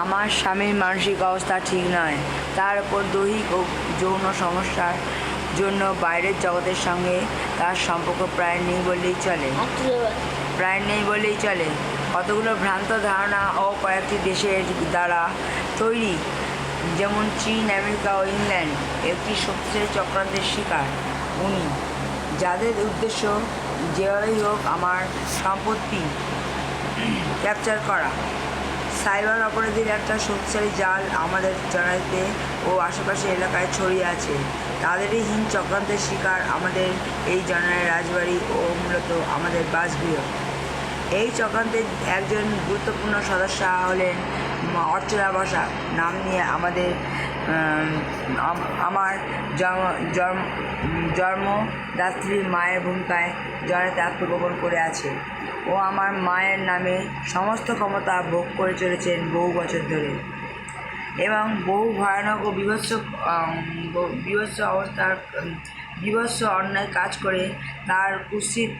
আমার স্বামীর মানসিক অবস্থা ঠিক নয়, তার উপর দৈহিক ও যৌন সমস্যার জন্য বাইরের জগতের সঙ্গে তার সম্পর্ক প্রায় নেই বললেই চলে। কতগুলো ভ্রান্ত ধারণা ও কয়েকটি দেশের দ্বারা তৈরি, যেমন চীন, আমেরিকা ও ইংল্যান্ড, একটি শক্তিশালী চক্রান্তের শিকার উনি, যাদের উদ্দেশ্য যেভাবেই হোক আমার সম্পত্তি ক্যাপচার করা। সাইবার অপরাধীর একটা শক্তিশালী জাল আমাদের জনাইতে ও আশেপাশের এলাকায় ছড়িয়ে আছে। তাদেরই হীন চক্রান্তের শিকার আমাদের এই জনায়ের রাজবাড়ি ও মূলত আমাদের বাসগৃহ। এই চক্রান্তের একজন গুরুত্বপূর্ণ সদস্য হলেন অর্চনা বসাক নাম নিয়ে আমার জন্মদাত্রীর মায়ের ভূমিকায় জনাতে আত্মগোপন করে আছে। ও আমার মায়ের নামে সমস্ত ক্ষমতা ভোগ করে চলেছেন বহু বছর ধরে, এবং বহু ভয়ানক ও বিভৎস অন্যায় কাজ করে তার কুৎসিত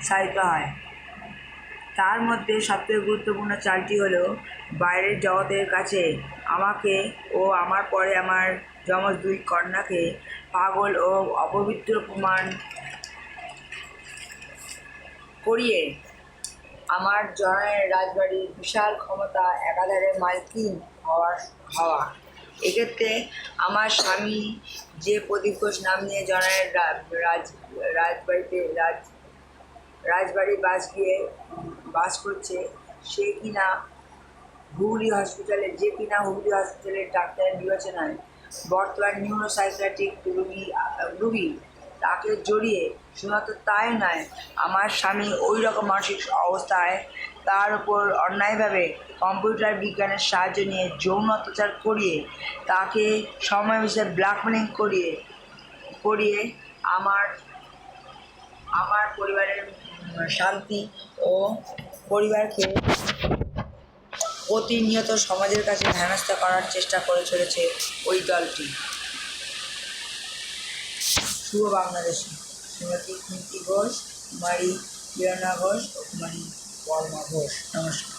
সাহিত হয়। তার মধ্যে সবথেকে গুরুত্বপূর্ণ চালটি হলো বাইরের জগতের কাছে আমাকে ও আমার পরে আমার যমজ দুই কন্যাকে পাগল ও অপবিত্র প্রমাণ করিয়ে আমার জনায়ের রাজবাড়ির বিশাল ক্ষমতা একাধারে মালকিন হওয়া। এক্ষেত্রে আমার স্বামী যে প্রদীপ ঘোষ নাম নিয়ে জনায়ের রাজবাড়ি বাস করছে, সে কিনা হুগলি হসপিটালের ডাক্তারের বিবেচনায় বর্তমান নিউরোসাইকিয়াট্রিক রুগী, তাকে জড়িয়ে শুধুমাত্র তাই নয়, আমার স্বামী ওই রকম মানসিক অবস্থায় তার উপর অন্যায়ভাবে কম্পিউটার বিজ্ঞানের সাহায্য নিয়ে যৌন অত্যাচার করিয়ে তাকে সময় হিসেবে ব্ল্যাকমেলিং করিয়ে আমার পরিবারের শান্তি ও পরিবারকে প্রতিনিয়ত সমাজের কাছে হেনস্থা করার চেষ্টা করে চলেছে ওই দলটি। শুভ বাংলাদেশী শ্রীমতী কুন্তী ঘোষ, কুমারী প্রেরণা ঘোষ ও কুমারী বর্মা ঘোষ। নমস্কার।